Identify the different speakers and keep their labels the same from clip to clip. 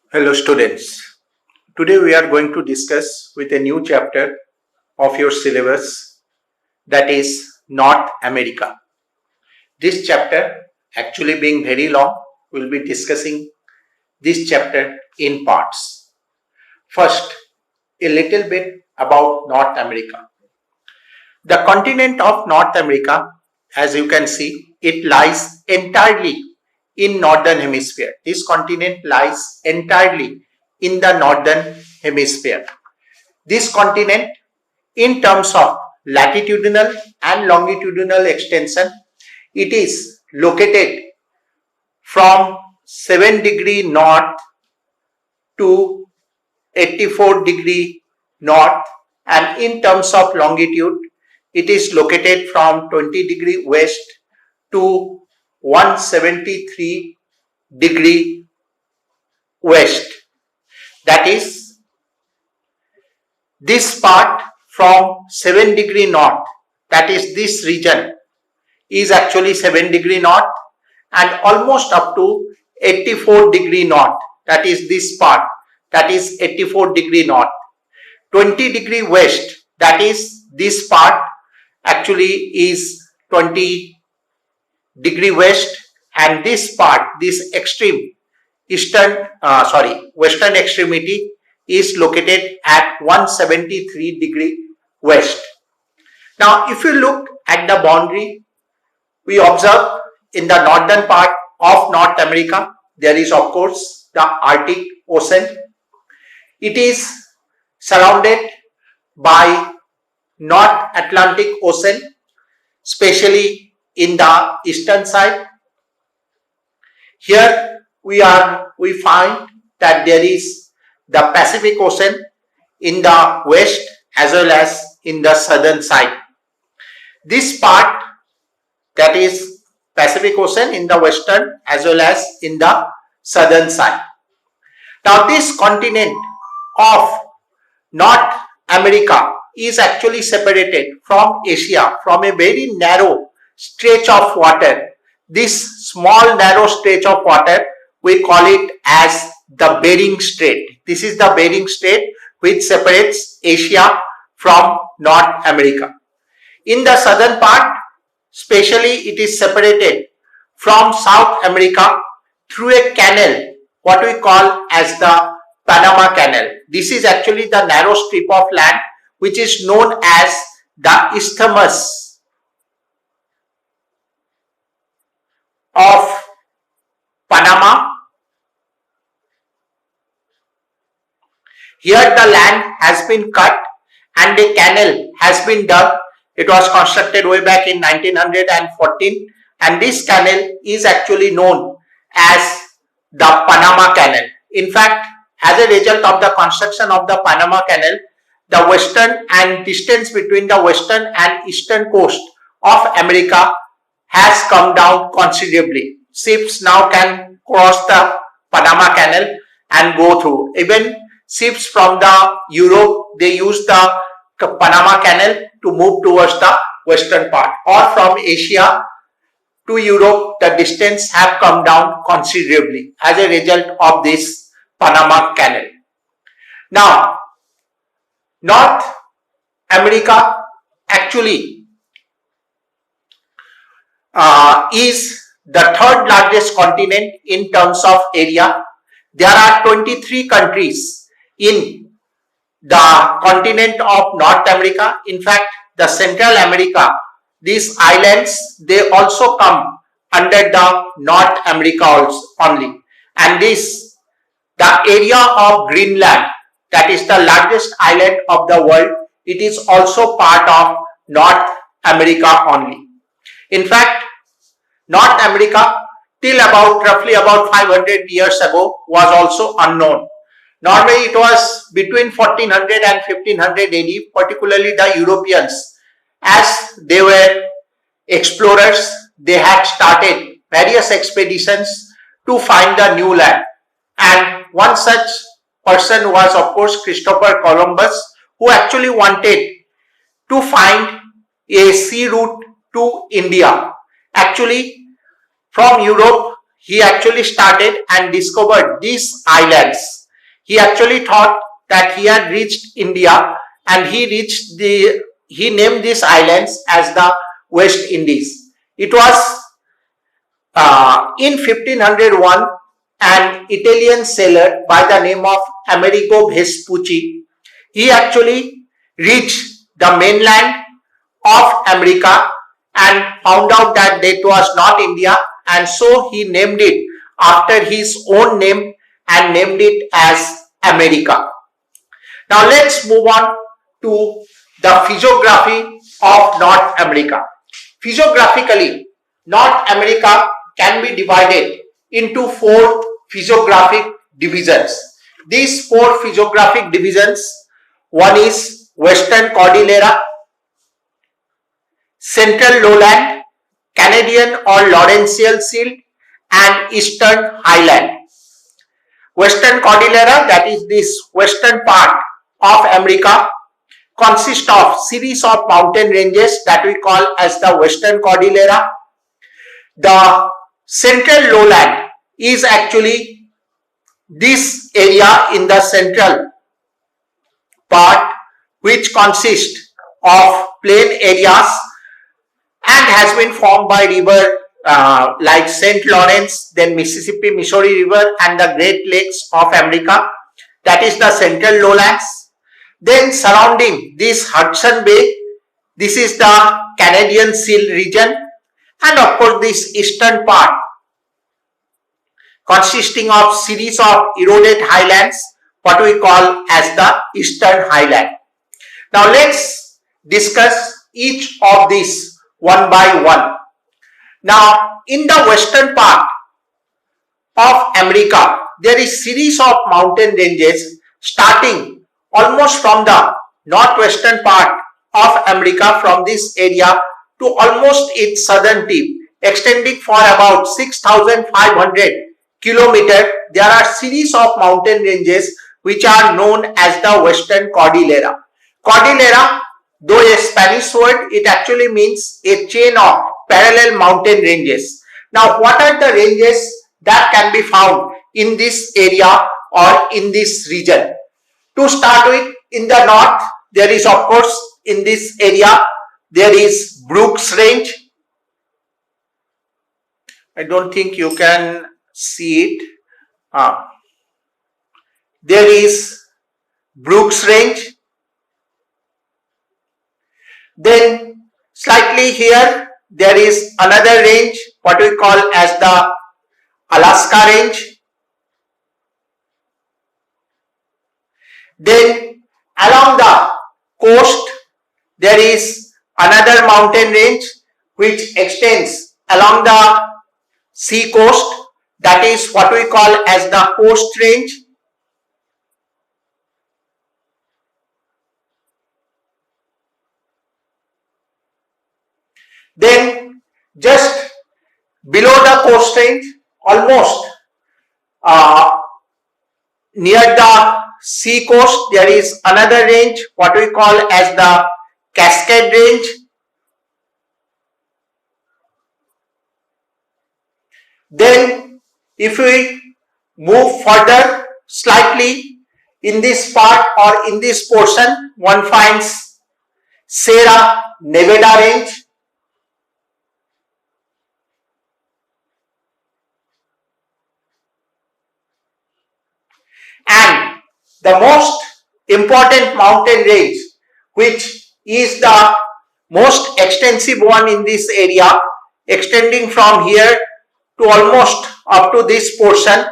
Speaker 1: Hello students, today we are going to discuss with a new chapter of your syllabus, that is North America. This chapter, actually being very long, we will be discussing this chapter in parts. First, a little bit about North America. The continent of North America, as you can see, it lies entirely in northern hemisphere. This continent lies entirely in the northern hemisphere. This continent, in terms of latitudinal and longitudinal extension, it is located from 7 degree north to 84 degree north, and in terms of longitude, it is located from 20 degree west to 173 degree west. That is, this part from 7 degree north, that is this region, is actually 7 degree north, and almost up to 84 degree north, that is this part, that is 84 degree north. 20 degree west, that is this part, actually is 20 degree west, and this part, this extreme western extremity is located at 173 degree west. Now if you look at the boundary, we observe in the northern part of North America, there is of course the Arctic Ocean. It is surrounded by North Atlantic Ocean, especially in the eastern side. Here we find that there is the Pacific Ocean in the west as well as in the southern side. This part, that is Pacific Ocean in the western as well as in the southern side. Now this continent of North America is actually separated from Asia from a very narrow stretch of water. This small narrow stretch of water, we call it as the Bering Strait. This is the Bering Strait which separates Asia from North America. In the southern part, especially, it is separated from South America through a canal, what we call as the Panama Canal. This is actually the narrow strip of land which is known as the Isthmus of Panama. Here the land has been cut and a canal has been dug. It was constructed way back in 1914, and this canal is actually known as the Panama Canal. In fact, as a result of the construction of the Panama Canal, the western and distance between the western and eastern coast of America has come down considerably. Ships now can cross the Panama Canal and go through. Even ships from the Europe, they use the Panama Canal to move towards the western part, or from Asia to Europe, the distance have come down considerably as a result of this Panama Canal. Now, North America actually is the third largest continent in terms of area. There are 23 countries in the continent of North America. In fact, the Central America, these islands, they also come under the North America only. And this, the area of Greenland, that is the largest island of the world, it is also part of North America only. In fact, North America till roughly about 500 years ago was also unknown. Normally it was between 1400 and 1500 AD, particularly the Europeans, as they were explorers, they had started various expeditions to find the new land. And one such person was of course Christopher Columbus, who actually wanted to find a sea route to India. Actually, from Europe, he actually started and discovered these islands. he actually thought that he had reached India, and he named these islands as the West Indies. It was in 1501, an Italian sailor by the name of Amerigo Vespucci, he actually reached the mainland of America and found out that it was not India, and so he named it after his own name and named it as America. Now let's move on to the physiography of North America. Physiographically, North America can be divided into 4 physiographic divisions. These 4 physiographic divisions, one is Western Cordillera, Central Lowland, Canadian or Laurentian Shield, and Eastern Highland. Western Cordillera, that is this western part of America, consists of series of mountain ranges that we call as the Western Cordillera. The Central Lowland is actually this area in the central part, which consists of plain areas and has been formed by river like St. Lawrence, then Mississippi, Missouri River, and the Great Lakes of America. That is the Central Lowlands. Then surrounding this Hudson Bay, this is the Canadian Shield region, and of course this eastern part consisting of series of eroded highlands, what we call as the Eastern Highland. Now let's discuss each of these one by one. Now in the western part of America, there is series of mountain ranges starting almost from the northwestern part of America, from this area to almost its southern tip, extending for about 6,500 kilometers. There are series of mountain ranges which are known as the Western Cordillera. Cordillera, though a Spanish word, it actually means a chain of parallel mountain ranges. Now what are the ranges that can be found in this area or in this region? To start with, in the north, there is of course in this area, there is Brooks Range. I don't think you can see it. There is Brooks Range. Then slightly here, there is another range, what we call as the Alaska Range. Then along the coast, there is another mountain range which extends along the sea coast, that is what we call as the Coast Range. Then just below the Coast Range, almost near the sea coast, there is another range what we call as the Cascade Range. Then if we move further slightly in this part or in this portion, one finds Sierra Nevada Range. And the most important mountain range, which is the most extensive one in this area, extending from here to almost up to this portion,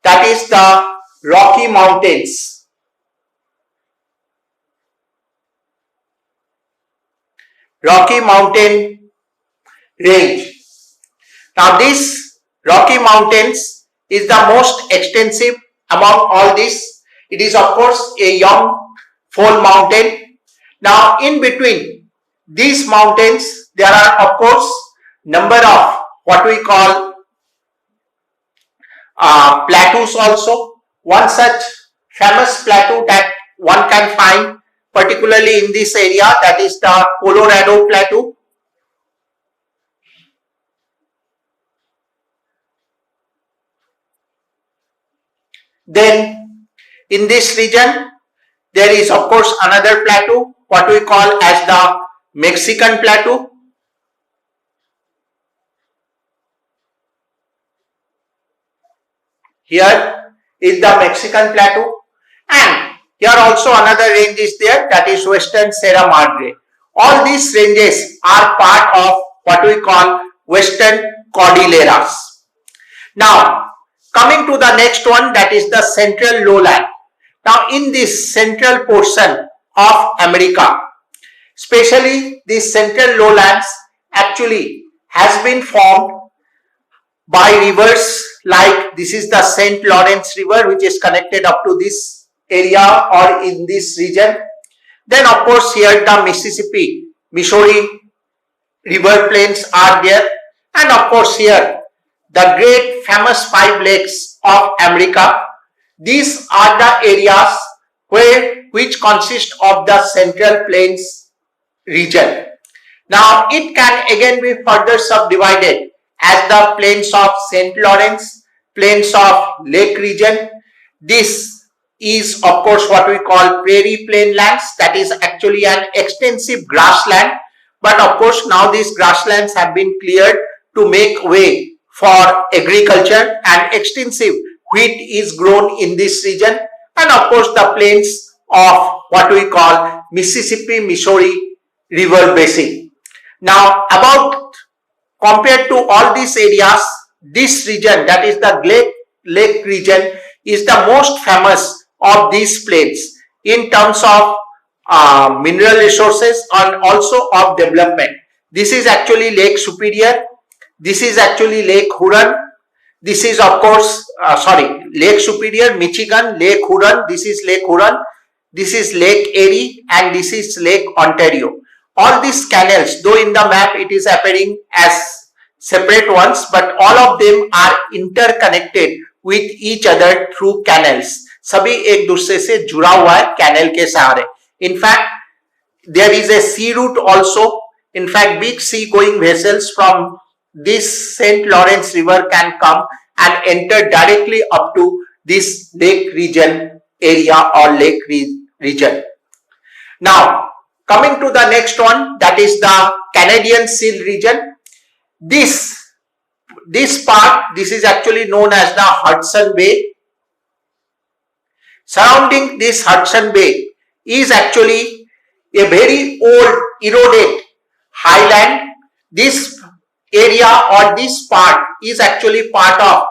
Speaker 1: that is the Rocky Mountains. Rocky Mountain Range. Now this Rocky Mountains is the most extensive among all this. It is of course a young fall mountain. Now in between these mountains, there are of course number of what we call plateaus also. One such famous plateau that one can find particularly in this area, that is the Colorado Plateau. Then In this region, there is of course another plateau, what we call as the Mexican Plateau. Here is the Mexican Plateau, and here also another range is there, that is Western Sierra Madre. All these ranges are part of what we call Western Cordilleras. Now, coming to the next one, that is the Central Lowland. Now, in this central portion of America, especially these central lowlands actually has been formed by rivers like this is the St. Lawrence River, which is connected up to this area or in this region. Then of course here the Mississippi, Missouri river plains are there, and of course here the great famous 5 lakes of America. These are the areas which consist of the Central Plains region. Now it can again be further subdivided as the plains of St. Lawrence, plains of Lake region. This is of course what we call prairie plain lands, that is actually an extensive grassland, but of course now these grasslands have been cleared to make way for agriculture, and extensive wheat is grown in this region, and of course the plains of what we call Mississippi Missouri river basin. Now compared to all these areas, this region, that is the lake region, is the most famous of these plains in terms of mineral resources and also of development. This is actually Lake Superior, this is actually Lake Huron, this is of course Lake Superior, Michigan, Lake Huron, this is Lake Huron, this is Lake Erie, and this is Lake Ontario. All these canals, though in the map it is appearing as separate ones, but all of them are interconnected with each other through canals. सभी एक दूसरे से जुड़ा हुआ है canal के सहारे. In fact, there is a sea route also. In fact, big sea going vessels from this St. Lawrence River can come and enter directly up to this lake region area or lake region. Now, coming to the next one, that is the Canadian Seal region. This part, this is actually known as the Hudson Bay. Surrounding this Hudson Bay is actually a very old eroded highland. This area or this part is actually part of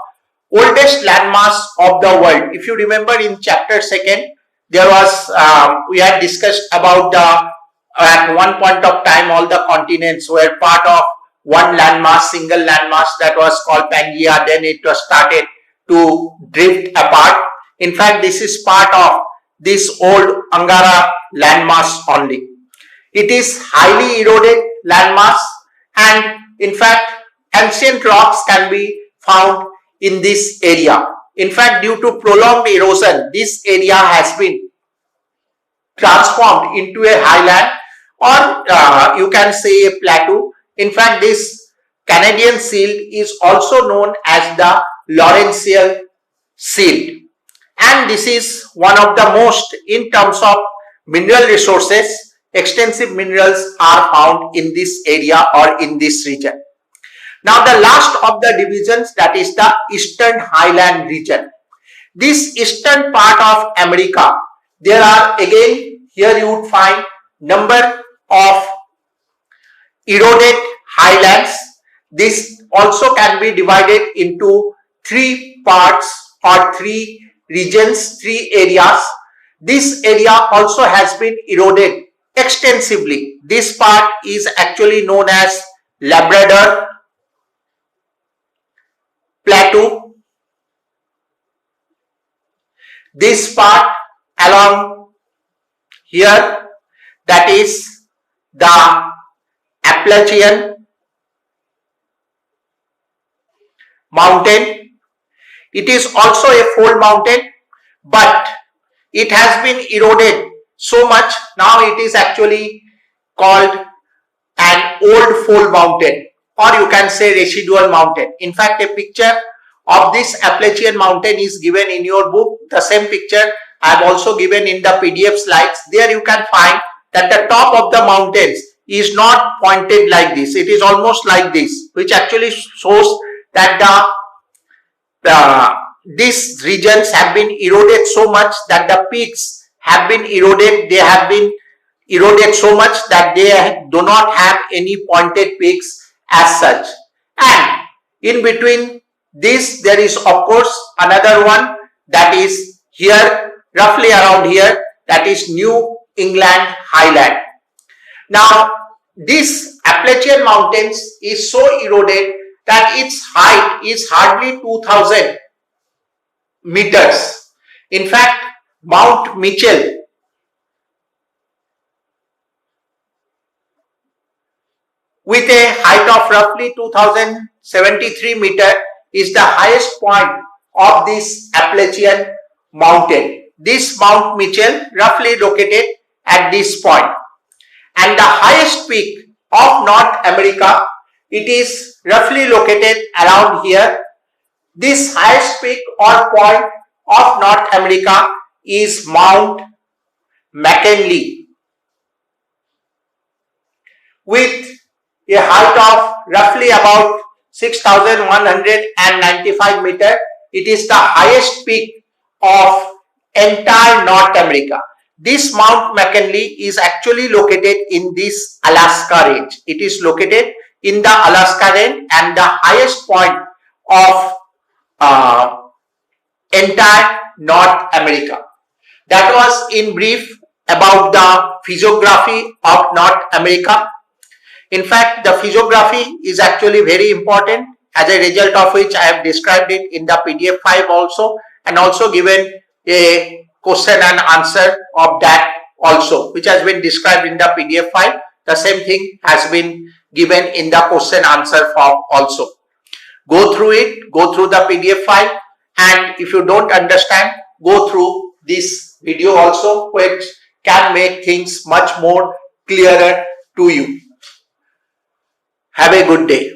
Speaker 1: oldest landmass of the world. If you remember in chapter 2nd, there was we had discussed about the at one point of time all the continents were part of one landmass, single landmass, that was called Pangea. Then it was started to drift apart. In fact, this is part of this old Angara landmass only. It is highly eroded landmass, and in fact ancient rocks can be found in this area. In fact, due to prolonged erosion, this area has been transformed into a highland, or you can say a plateau. In fact, this Canadian Shield is also known as the Laurentian Shield, and this is one of the most, in terms of mineral resources, extensive minerals are found in this area or in this region. Now the last of the divisions, that is the Eastern Highland region. This eastern part of America, there are again, here you would find number of eroded highlands. This also can be divided into 3 parts or 3 regions, 3 areas. This area also has been eroded extensively. This part is actually known as Labrador Plateau. This part along here, that is the Appalachian mountain. It is also a fold mountain, but it has been eroded so much, now it is actually called an old fold mountain, or you can say residual mountain. In fact, a picture of this Appalachian mountain is given in your book. The same picture I have also given in the PDF slides. There you can find that the top of the mountains is not pointed like this. It is almost like this, which actually shows that these regions have been eroded so much that the peaks have been eroded. They have been eroded so much that they do not have any pointed peaks as such. And in between this, there is of course another one that is here, roughly around here, that is New England Highland. Now, this Appalachian Mountains is so eroded that its height is hardly 2000 meters. In fact, Mount Mitchell, with a height of roughly 2073 meter, is the highest point of this Appalachian mountain. This Mount Mitchell roughly located at this point. And the highest peak of North America, it is roughly located around here. This highest peak or point of North America is Mount McKinley, with a height of roughly about 6,195 meter. It is the highest peak of entire North America. This Mount McKinley is actually located in this Alaska range. It is located in the Alaska range and the highest point of entire North America. That was in brief about the physiography of North America. In fact, the physiography is actually very important, as a result of which I have described it in the PDF 5 also, and also given a question and answer of that also, which has been described in the PDF 5. The same thing has been given in the question answer form also. Go through it, go through the PDF 5, and if you don't understand, go through this video also, which can make things much more clearer to you. Have a good day.